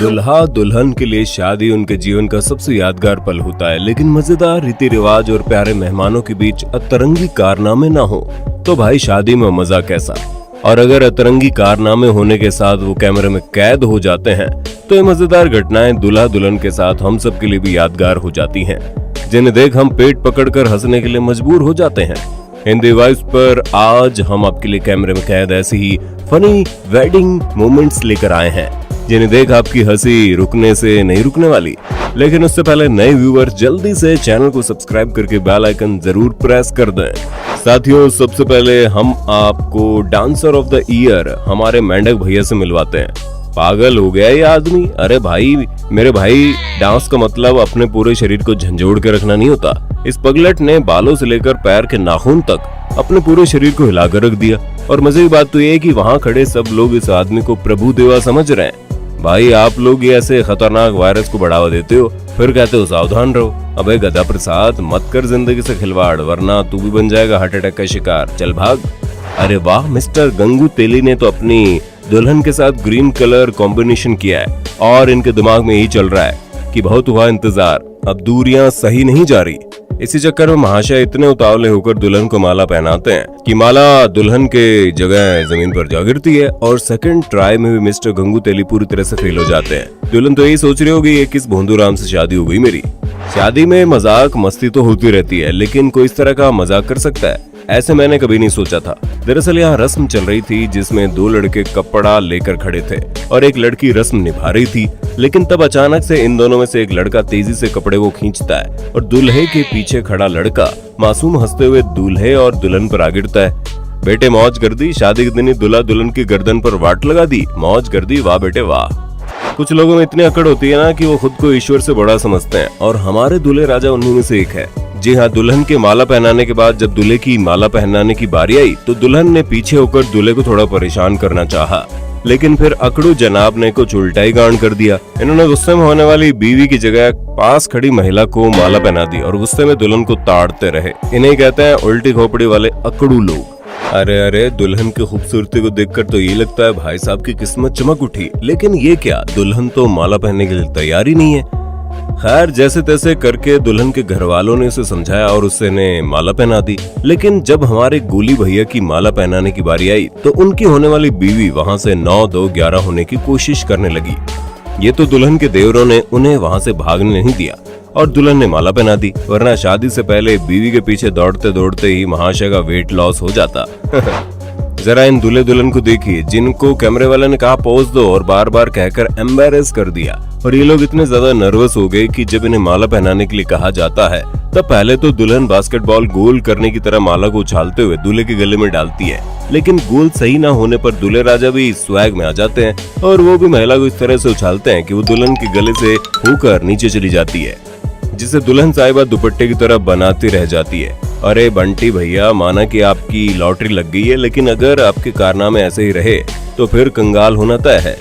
दुल्हा दुल्हन के लिए शादी उनके जीवन का सबसे यादगार पल होता है, लेकिन मजेदार रीति रिवाज और प्यारे मेहमानों के बीच अतरंगी कारनामे ना हो तो भाई शादी में मजा कैसा। और अगर अतरंगी कारनामे होने के साथ वो कैमरे में कैद हो जाते हैं तो ये मजेदार घटनाएं दुल्हा दुल्हन के साथ हम सब के लिए भी यादगार हो जाती हैं, जिन्हें देख हम पेट पकड़कर हंसने के लिए मजबूर हो जाते हैं। हिंदी वाइब्स पर आज हम आपके लिए कैमरे में कैद ऐसी ही फनी वेडिंग मोमेंट्स लेकर आए हैं, जिन्हें देख आपकी हंसी रुकने से नहीं रुकने वाली। लेकिन उससे पहले नए व्यूअर्स जल्दी से चैनल को सब्सक्राइब करके बेल आइकन जरूर प्रेस कर दें। साथियों, सबसे पहले हम आपको डांसर ऑफ द ईयर हमारे मेंढक भैया से मिलवाते हैं। पागल हो गया ये आदमी। अरे भाई, मेरे भाई, डांस का मतलब अपने पूरे शरीर को झंझोड़ के रखना नहीं होता। इस पगलट ने बालों से लेकर पैर के नाखून तक अपने पूरे शरीर को हिलाकर रख दिया। और मजे की बात तो ये है कि वहाँ खड़े सब लोग इस आदमी को प्रभु देवा समझ रहे हैं। भाई, आप लोग ये ऐसे खतरनाक वायरस को बढ़ावा देते हो, फिर कहते हो सावधान रहो। अबे गधा प्रसाद, मत कर जिंदगी से खिलवाड़, वरना तू भी बन जाएगा हार्ट अटैक का शिकार। चल भाग। अरे वाह, मिस्टर गंगू तेली ने तो अपनी दुल्हन के साथ ग्रीन कलर कॉम्बिनेशन किया है और इनके दिमाग में यही चल रहा है कि बहुत हुआ इंतजार, अब दूरियां सही नहीं जा रही। इसी चक्कर में महाशय इतने उतावले होकर दुल्हन को माला पहनाते हैं कि माला दुल्हन के जगह जमीन पर जा गिरती है और सेकंड ट्राई में भी मिस्टर गंगू तेली पूरी तरह से फेल हो जाते हैं। दुल्हन तो यही सोच रही होगी, ये किस भोंदूराम से शादी हो गई मेरी। शादी में मजाक मस्ती तो होती रहती है, लेकिन कोई इस तरह का मजाक कर सकता है, ऐसे मैंने कभी नहीं सोचा था। दरअसल यहाँ रस्म चल रही थी जिसमें दो लड़के कपड़ा लेकर खड़े थे और एक लड़की रस्म निभा रही थी। लेकिन तब अचानक से इन दोनों में से एक लड़का तेजी से कपड़े को खींचता है और दूल्हे के पीछे खड़ा लड़का मासूम हंसते हुए दूल्हे और दुल्हन पर आ गिरता है। बेटे मौज कर दी, शादी के दिन ही दूल्हा दुल्हन की गर्दन पर वाट लगा दी, मौज कर दी, वाह बेटे वाह। कुछ लोगों में इतनी अकड़ होती है ना कि वो खुद को ईश्वर से बड़ा समझते हैं, और हमारे दूल्हे राजा उन्हीं में से एक है। जी हाँ, दुल्हन के माला पहनाने के बाद जब दूल्हे की माला पहनाने की बारी आई तो दुल्हन ने पीछे होकर दूल्हे को थोड़ा परेशान करना चाहा, लेकिन फिर अकड़ू जनाब ने कुछ उल्टा ही गांड कर दिया। इन्होंने गुस्से में होने वाली बीवी की जगह पास खड़ी महिला को माला पहना दी और गुस्से में दुल्हन को ताड़ते रहे। इन्हें कहते हैं उल्टी खोपड़ी वाले अकड़ू लोग। अरे अरे, दुल्हन की खूबसूरती को देखकर तो ये लगता है भाई साहब की किस्मत चमक उठी, लेकिन ये क्या, दुल्हन तो माला पहनने के लिए तैयार ही नहीं है। खैर, जैसे तैसे करके दुल्हन के घर वालों ने उसे समझाया और उससे ने माला पहना दी। लेकिन जब हमारे गोली भैया की माला पहनाने की बारी आई तो उनकी होने वाली बीवी वहां से 9-2-11 होने की कोशिश करने लगी। ये तो दुल्हन के देवरों ने उन्हें वहां से भागने नहीं दिया और दुल्हन ने माला पहना दी, वरना शादी से पहले बीवी के पीछे दौड़ते दौड़ते ही महाशय का वेट लॉस हो जाता। जरा इन दूल्हे दुल्हन को देखिए, जिनको कैमरे वाले ने कहा पोज दो और बार बार कहकर एम्बेरस कर दिया, और ये लोग इतने ज्यादा नर्वस हो गए कि जब इन्हें माला पहनाने के लिए कहा जाता है तब पहले तो दुल्हन बास्केटबॉल गोल करने की तरह माला को उछालते हुए दूल्हे के गले में डालती है, लेकिन गोल सही ना होने पर दूल्हे राजा भी स्वैग में आ जाते हैं और वो भी महिला को इस तरह से उछालते हैं कि वो दुल्हन के गले से होकर नीचे चली जाती है, जिसे दुल्हन साहिबा दुपट्टे की तरह बनाती रह जाती है। अरे बंटी भैया, माना कि आपकी लॉटरी लग गई है, लेकिन अगर आपके कारनामे ऐसे ही रहे तो फिर कंगाल होना तय है।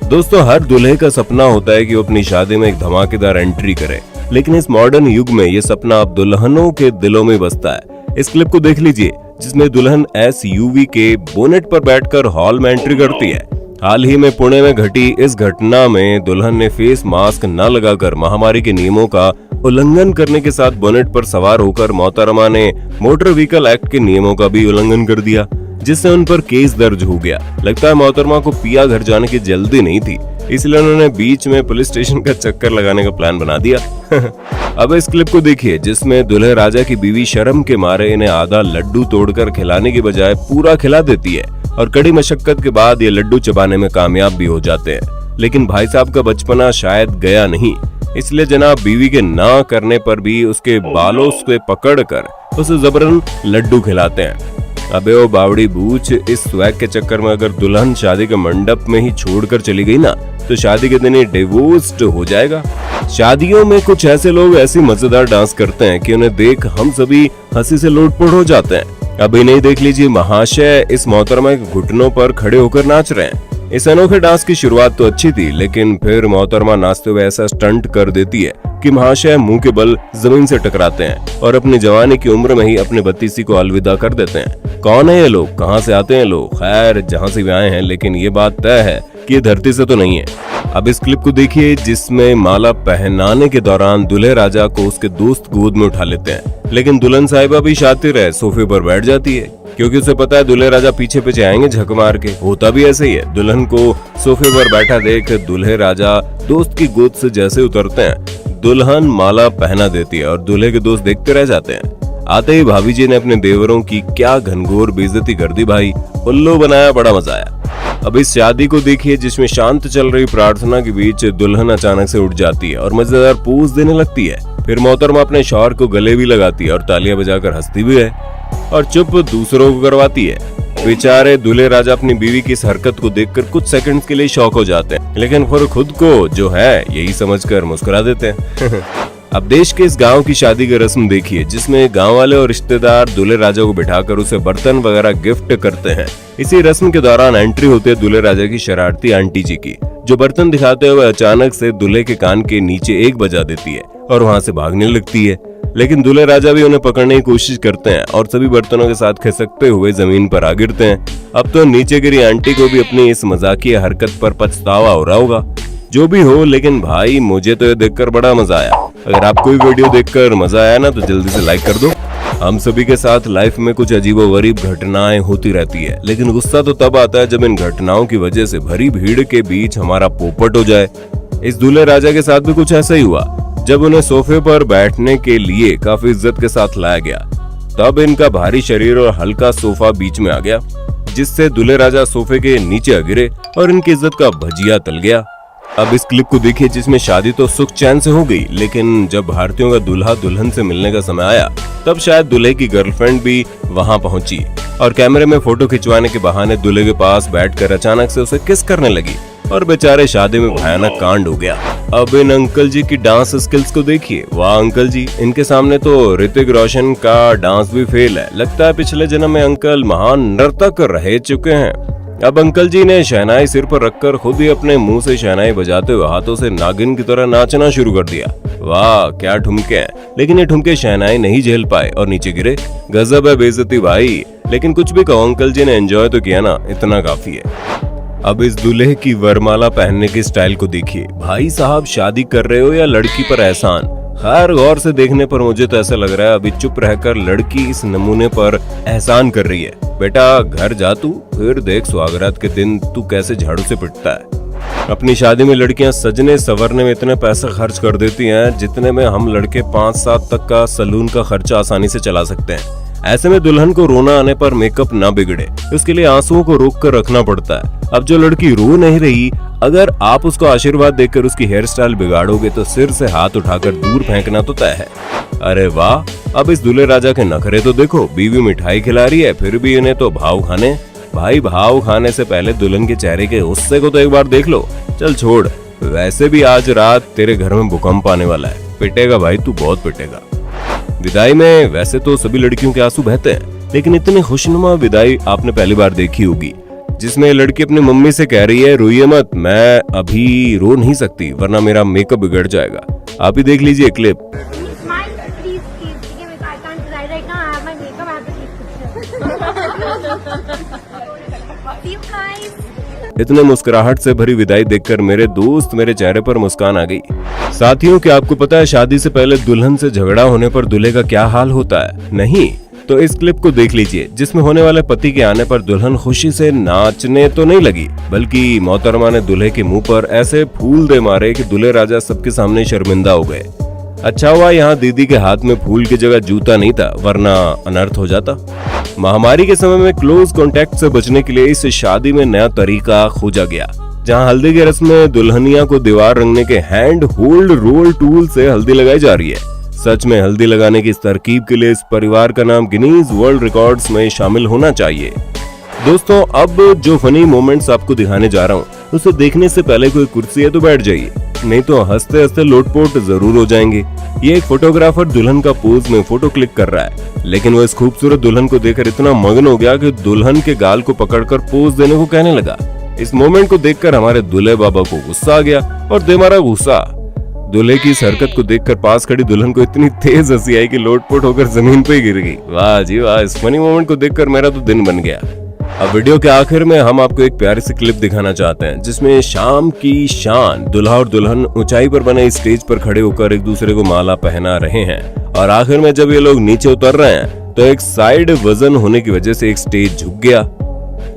दोस्तों, हर दूल्हे का सपना होता है कि वो अपनी शादी में एक धमाकेदार एंट्री करे, लेकिन इस मॉडर्न युग में ये सपना अब दुल्हनों के दिलों में बसता है। इस क्लिप को देख लीजिए जिसमें दुल्हन SUV के बोनेट पर बैठकर हॉल में एंट्री करती है। हाल ही में पुणे में घटी इस घटना में दुल्हन ने फेस मास्क न लगाकर महामारी के नियमों का उल्लंघन करने के साथ बोनेट पर सवार होकर मोहतरमा ने मोटर व्हीकल एक्ट के नियमों का भी उल्लंघन कर दिया, जिससे उन पर केस दर्ज हो गया। लगता है मोहतरमा को पिया घर जाने की जल्दी नहीं थी, इसलिए उन्होंने बीच में पुलिस स्टेशन का चक्कर लगाने का प्लान बना दिया। अब इस क्लिप को देखिए जिसमें दूल्हे राजा की बीवी शर्म के मारे इन्हें आधा लड्डू तोड़कर खिलाने की बजाय पूरा खिला देती है और कड़ी मशक्कत के बाद ये लड्डू चबाने में कामयाब भी हो जाते हैं। लेकिन भाई साहब का बचपना शायद गया नहीं, इसलिए जनाब बीवी के ना करने पर भी उसके बालों से पकड़कर उसे जबरन लड्डू खिलाते हैं। अबे ओ बावड़ी बूच, इस स्वैग के चक्कर में अगर दुल्हन शादी के मंडप में ही छोड़कर चली गई ना तो शादी के दिन ही डिवोर्स्ड हो जाएगा। शादियों में कुछ ऐसे लोग ऐसी मजेदार डांस करते हैं कि उन्हें देख हम सभी हंसी से लोटपोट हो जाते हैं। अभी नहीं, देख लीजिए, महाशय इस मोहतरमा के घुटनों पर खड़े होकर नाच रहे हैं। इस अनोखे डांस की शुरुआत तो अच्छी थी, लेकिन फिर मोहतरमा नाचते हुए ऐसा स्टंट कर देती है कि महाशय मुंह के बल जमीन से टकराते हैं और अपनी जवानी की उम्र में ही अपने भतीसी को अलविदा कर देते हैं। कौन है ये लोग, कहाँ से आते हैं लोग, खैर जहाँ से भी आए हैं, लेकिन ये बात तय है कि ये धरती से तो नहीं है। अब इस क्लिप को देखिए जिसमें माला पहनाने के दौरान दूल्हे राजा को उसके दोस्त गोद में उठा लेते हैं, लेकिन दुल्हन साहिबा भी शातिर है, सोफे पर बैठ जाती है क्योंकि उसे पता है दूल्हे राजा पीछे पीछे आएंगे झक मार के। होता भी ऐसे ही है। दुल्हन को सोफे पर बैठा देख दूल्हे राजा दोस्त की गोद से जैसे उतरते हैं, दुल्हन माला पहना देती है और दूल्हे के दोस्त देखते रह जाते हैं। आते ही भाभी जी ने अपने देवरों की क्या घनघोर बेइज्जती कर दी भाई, उल्लू बनाया, बड़ा मजा आया। अब इस शादी को देखिए जिसमें शांत चल रही प्रार्थना के बीच दुल्हन अचानक से उठ जाती है और मजेदार पोज देने लगती है। फिर मोहतरमा अपने शौहर को गले भी लगाती है और तालियां बजाकर हंसती भी है और चुप दूसरों को करवाती है। बेचारे दूल्हे राजा अपनी बीवी की इस हरकत को देखकर कुछ सेकंड्स के लिए शॉक हो जाते हैं, लेकिन फिर खुद को जो है यही समझकर मुस्कुरा देते हैं। अब देश के इस गांव की शादी की रस्म देखिए जिसमें गांव वाले और रिश्तेदार दूल्हे राजा को बिठाकर उसे बर्तन वगैरह गिफ्ट करते हैं। इसी रस्म के दौरान एंट्री होती है दूल्हे राजा की शरारती आंटी जी की, जो बर्तन दिखाते हुए अचानक से दूल्हे के कान के नीचे एक बजा देती है और वहां से भागने लगती है। लेकिन दूल्हे राजा भी उन्हें पकड़ने की कोशिश करते हैं और सभी बर्तनों के साथ खिसकते हुए जमीन पर आ गिरते हैं। अब तो नीचे गिरी आंटी को भी अपनी इस मजाकिया हरकत पर पछतावा हो रहा होगा। जो भी हो, लेकिन भाई मुझे तो ये देखकर बड़ा मजा आया। अगर आपको भी वीडियो देखकर मजा आया ना तो जल्दी से लाइक कर दो। हम सभी के साथ लाइफ में कुछ अजीबोगरीब घटनाएं होती रहती है, लेकिन गुस्सा तो तब आता है जब इन घटनाओं की वजह से भरी भीड़ के बीच हमारा पोपट हो जाए। इस दूल्हे राजा के साथ भी कुछ ऐसा ही हुआ। जब उन्हें सोफे पर बैठने के लिए काफी इज्जत के साथ लाया गया, तब इनका भारी शरीर और हल्का सोफा बीच में आ गया, जिससे दूल्हे राजा सोफे के नीचे गिरे और इनकी इज्जत का भजिया तल गया। अब इस क्लिप को देखिए जिसमें शादी तो सुख चैन से हो गई, लेकिन जब भारतीयों का दूल्हा दुल्हन से मिलने का समय आया तब शायद दूल्हे की गर्लफ्रेंड भी वहां पहुंची और कैमरे में फोटो खिंचवाने के बहाने दूल्हे के पास बैठकर अचानक से उसे किस करने लगी और बेचारे शादी में भयानक कांड हो गया। अब इन अंकल जी की डांस स्किल्स को देखिए, वाह अंकल जी, इनके सामने तो ऋतिक रोशन का डांस भी फेल है। लगता है पिछले जन्म में अंकल महान नर्तक रह चुके हैं। अब अंकल जी ने शहनाई सिर पर रखकर खुद ही अपने मुंह से शहनाई बजाते हुए हाथों से नागिन की तरह नाचना शुरू कर दिया। वाह क्या ठुमके हैं, लेकिन ये ठुमके शहनाई नहीं झेल पाए और नीचे गिरे। गजब है बेइज्जती भाई, लेकिन कुछ भी कहो अंकल जी ने एंजॉय तो किया ना, इतना काफी है। अब इस दूल्हे की वरमाला पहनने की स्टाइल को देखिए। भाई साहब शादी कर रहे हो या लड़की पर एहसान? खैर गौर से देखने पर मुझे तो ऐसा लग रहा है अभी चुप रहकर लड़की इस नमूने पर एहसान कर रही है। बेटा घर जा तू, फिर देख सुहागरात के दिन तू कैसे झाड़ू से पिटता है। अपनी शादी में लड़कियां सजने संवरने में इतने पैसे खर्च कर देती हैं जितने में हम लड़के 5-7 तक का सलून का खर्चा आसानी से चला सकते हैं। ऐसे में दुल्हन को रोना आने पर मेकअप ना बिगड़े, उसके लिए आंसुओं को रोक कर रखना पड़ता है। अब जो लड़की रो नहीं रही, अगर आप उसको आशीर्वाद देकर उसकी हेयर स्टाइल बिगाड़ोगे तो सिर से हाथ उठाकर दूर फेंकना तो तय है। अरे वाह, अब इस दूल्हे राजा के नखरे तो देखो, बीवी मिठाई खिला रही है फिर भी इन्हें तो भाव खाने। भाई भाव खाने से पहले दुल्हन के चेहरे के गुस्से को तो एक बार देख लो। चल छोड़, वैसे भी आज रात तेरे घर में भूकंप आने वाला है, पिटेगा भाई तू, बहुत पिटेगा। विदाई में वैसे तो सभी लड़कियों के आंसू बहते हैं, लेकिन इतनी खुशनुमा विदाई आपने पहली बार देखी होगी जिसमें लड़की अपनी मम्मी से कह रही है रोइए मत, मैं अभी रो नहीं सकती वरना मेरा मेकअप बिगड़ जाएगा। आप ही देख लीजिए क्लिप। इतने मुस्कुराहट से भरी विदाई देखकर मेरे दोस्त मेरे चेहरे पर मुस्कान आ गई। साथियों, क्या आपको पता है शादी से पहले दुल्हन से झगड़ा होने पर दूल्हे का क्या हाल होता है? नहीं तो इस क्लिप को देख लीजिए जिसमें होने वाले पति के आने पर दुल्हन खुशी से नाचने तो नहीं लगी, बल्कि मोहतरमा ने दूल्हे के मुंह पर ऐसे फूल दे मारे कि दूल्हे राजा सबके सामने शर्मिंदा हो गए। अच्छा हुआ यहाँ दीदी के हाथ में फूल की जगह जूता नहीं था, वरना अनर्थ हो जाता। महामारी के समय में क्लोज कांटेक्ट से बचने के लिए इस शादी में नया तरीका खोजा गया, जहां हल्दी की रस्म में दुल्हनिया को दीवार रंगने के हैंड होल्ड रोल टूल से हल्दी लगाई जा रही है। सच में हल्दी लगाने की इस तरकीब के लिए इस परिवार का नाम गिनीज वर्ल्ड रिकॉर्ड्स में शामिल होना चाहिए। दोस्तों, अब जो फनी मोमेंट्स आपको दिखाने जा रहा हूँ उसे देखने से पहले कोई कुर्सी है तो बैठ जाइए, नहीं तो हंसते हंसते लोटपोट जरूर हो जाएंगे। ये एक फोटोग्राफर दुल्हन का पोज में फोटो क्लिक कर रहा है, लेकिन वो इस खूबसूरत दुल्हन को देखकर इतना मगन हो गया कि दुल्हन के गाल को पकड़कर पोज देने को कहने लगा। इस मोमेंट को देखकर हमारे दूल्हे बाबा को गुस्सा आ गया और दे मारा गुस्सा। दूल्हे की इस हरकत को देखकर पास खड़ी दुल्हन को इतनी तेज हंसी आई कि लोटपोट होकर जमीन पे गिर गई। वाह जी वाह, इस फनी मोमेंट को देखकर मेरा तो दिन बन गया। अब वीडियो के आखिर में हम आपको एक प्यारी सी क्लिप दिखाना चाहते हैं जिसमें शाम की शान दुल्हा और दुल्हन ऊंचाई पर बने स्टेज पर खड़े होकर एक दूसरे को माला पहना रहे हैं और आखिर में जब ये लोग नीचे उतर रहे हैं तो एक साइड वजन होने की वजह से एक स्टेज झुक गया,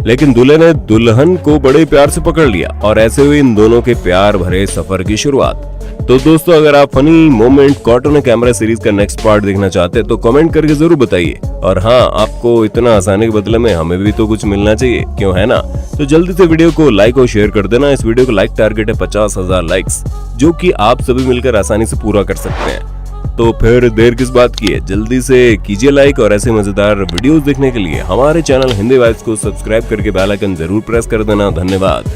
लेकिन दूल्हे ने दुल्हन को बड़े प्यार से पकड़ लिया और ऐसे हुई इन दोनों के प्यार भरे सफर की शुरुआत। तो दोस्तों, अगर आप funny moment caught on camera series का नेक्स्ट पार्ट देखना चाहते हैं तो कमेंट करके जरूर बताइए। और हाँ, आपको इतना आसानी के बदले में हमें भी तो कुछ मिलना चाहिए, क्यों है ना? तो जल्दी से वीडियो को लाइक और शेयर कर देना। इस वीडियो को लाइक टारगेट है 50,000 लाइक्स, जो कि आप सभी मिलकर आसानी से पूरा कर सकते हैं। तो फिर देर किस बात की है, जल्दी से कीजिए लाइक और ऐसे मजेदार वीडियोस देखने के लिए हमारे चैनल हिंदी वाइब्स को सब्सक्राइब करके बेल आइकन जरूर प्रेस कर देना। धन्यवाद।